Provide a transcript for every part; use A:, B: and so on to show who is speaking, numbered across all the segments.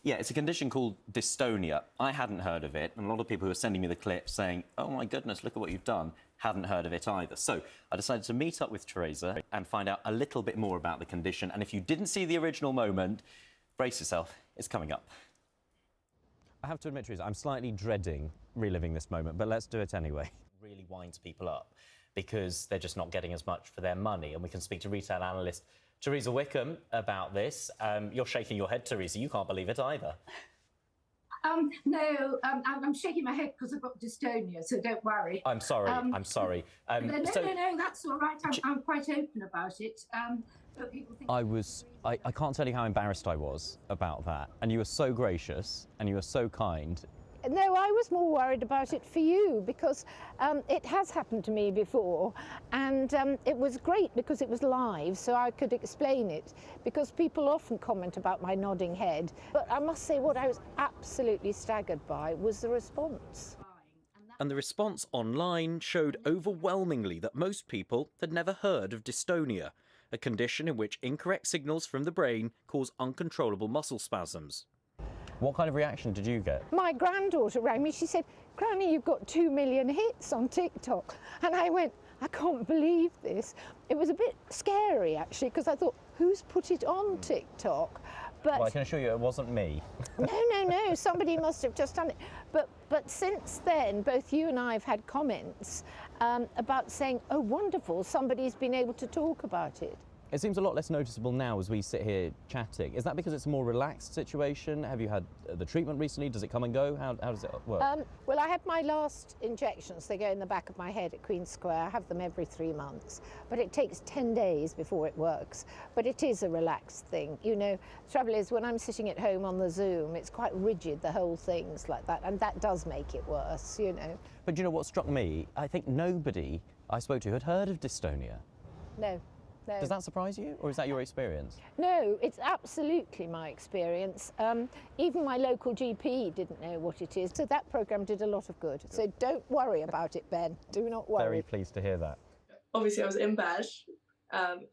A: Yeah, it's a condition called dystonia. I hadn't heard of it, and a lot of people who are sending me the clips saying, oh my goodness, look at what you've done, hadn't heard of it either. So I decided to meet up with Teresa and find out a little bit more about the condition. And if you didn't see the original moment, brace yourself, it's coming up. I have to admit, Teresa, I'm slightly dreading reliving this moment, but let's do it anyway. It really winds people up because they're just not getting as much for their money. And we can speak to retail analyst Teresa Wickham about this. You're shaking your head, Teresa. You can't believe it either.
B: No, I'm shaking my head because I've got dystonia, so don't worry.
A: I'm sorry, I'm sorry.
B: No, that's all right. I'm quite open about it. But people think
A: I can't tell you how embarrassed I was about that. And you were so gracious and you were so kind.
C: No, I was more worried about it for you because it has happened to me before, and it was great because it was live, so I could explain it, because people often comment about my nodding head. But I must say what I was absolutely staggered by was the response.
A: And the response online showed overwhelmingly that most people had never heard of dystonia, a condition in which incorrect signals from the brain cause uncontrollable muscle spasms. What kind of reaction did you get?
C: My granddaughter rang me. She said, Granny, you've got 2 million hits on TikTok. And I went, I can't believe this. It was a bit scary, actually, because I thought, who's put it on TikTok? But
A: well, I can assure you it wasn't me.
C: No, somebody must have just done it. But since then, both you and I have had comments about saying, oh, wonderful, somebody's been able to talk about it.
A: It seems a lot less noticeable now as we sit here chatting. Is that because it's a more relaxed situation? Have you had the treatment recently? Does it come and go? How does it work?
C: Well, I had my last injections. They go in the back of my head at Queen Square. I have them every 3 months. But it takes 10 days before it works. But it is a relaxed thing. You know, the trouble is when I'm sitting at home on the Zoom, it's quite rigid, the whole thing's like that. And that does make it worse, you know.
A: But you know what struck me? I think nobody I spoke to had heard of dystonia.
C: No. No.
A: Does that surprise you, or is that your experience?
C: No, it's absolutely my experience. Even my local GP didn't know what it is, so that programme did a lot of good. So don't worry about it, Ben. Do not worry.
A: Very pleased to hear that.
D: Obviously, I was in bed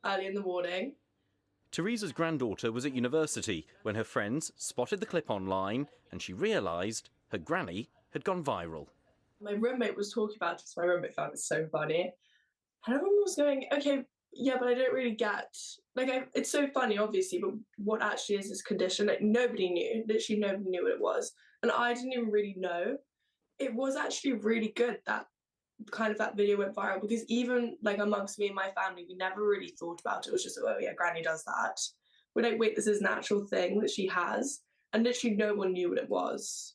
D: early in the morning.
A: Teresa's granddaughter was at university when her friends spotted the clip online and she realised her granny had gone viral.
D: My roommate was talking about it, so my roommate found it so funny. And everyone was going, okay, yeah, but I don't really get, it's so funny, obviously, but what actually is this condition? Like, nobody knew, literally nobody knew what it was. And I didn't even really know. It was actually really good that video went viral, because even like amongst me and my family, we never really thought about it. It was just, oh yeah, Granny does that. We're like, wait, this is a natural thing that she has. And literally no one knew what it was.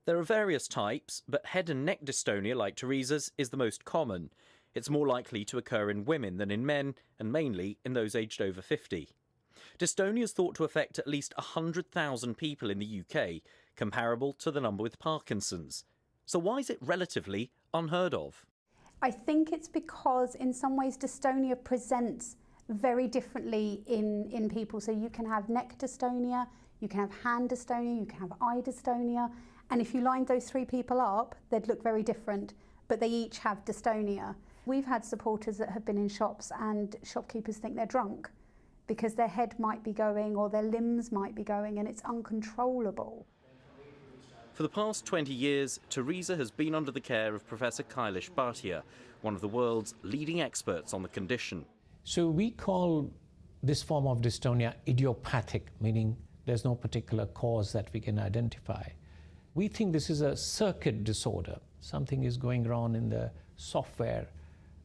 A: There are various types, but head and neck dystonia, like Teresa's, is the most common. It's more likely to occur in women than in men, and mainly in those aged over 50. Dystonia is thought to affect at least 100,000 people in the UK, comparable to the number with Parkinson's. So why is it relatively unheard of?
E: I think it's because in some ways dystonia presents very differently in people. So you can have neck dystonia, you can have hand dystonia, you can have eye dystonia. And if you lined those 3 people up, they'd look very different, but they each have dystonia. We've had supporters that have been in shops and shopkeepers think they're drunk because their head might be going or their limbs might be going, and it's uncontrollable.
A: For the past 20 years, Teresa has been under the care of Professor Kailash Bhatia, one of the world's leading experts on the condition.
F: So we call this form of dystonia idiopathic, meaning there's no particular cause that we can identify. We think this is a circuit disorder. Something is going wrong in the software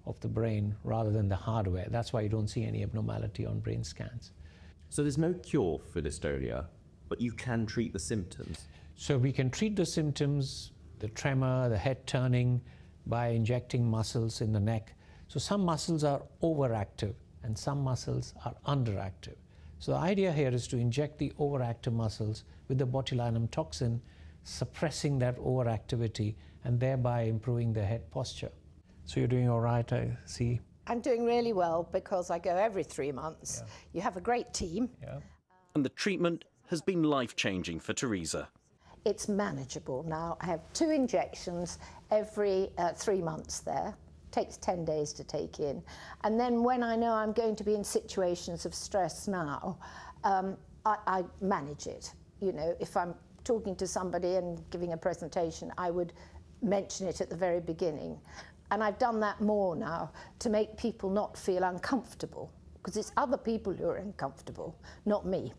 F: of the brain rather than the hardware. That's why you don't see any abnormality on brain scans.
G: So there's no cure for dystonia, but you can treat the symptoms?
F: So we can treat the symptoms, the tremor, the head turning, by injecting muscles in the neck. So some muscles are overactive and some muscles are underactive. So the idea here is to inject the overactive muscles with the botulinum toxin, suppressing that overactivity and thereby improving the head posture. So you're doing all right, I see?
C: I'm doing really well because I go every 3 months. Yeah. You have a great team.
F: Yeah.
A: And the treatment has been life-changing for Teresa.
C: It's manageable now. I have 2 injections every 3 months there. Takes 10 days to take in. And then when I know I'm going to be in situations of stress now, I manage it. You know, if I'm talking to somebody and giving a presentation, I would mention it at the very beginning. And I've done that more now to make people not feel uncomfortable, because it's other people who are uncomfortable, not me.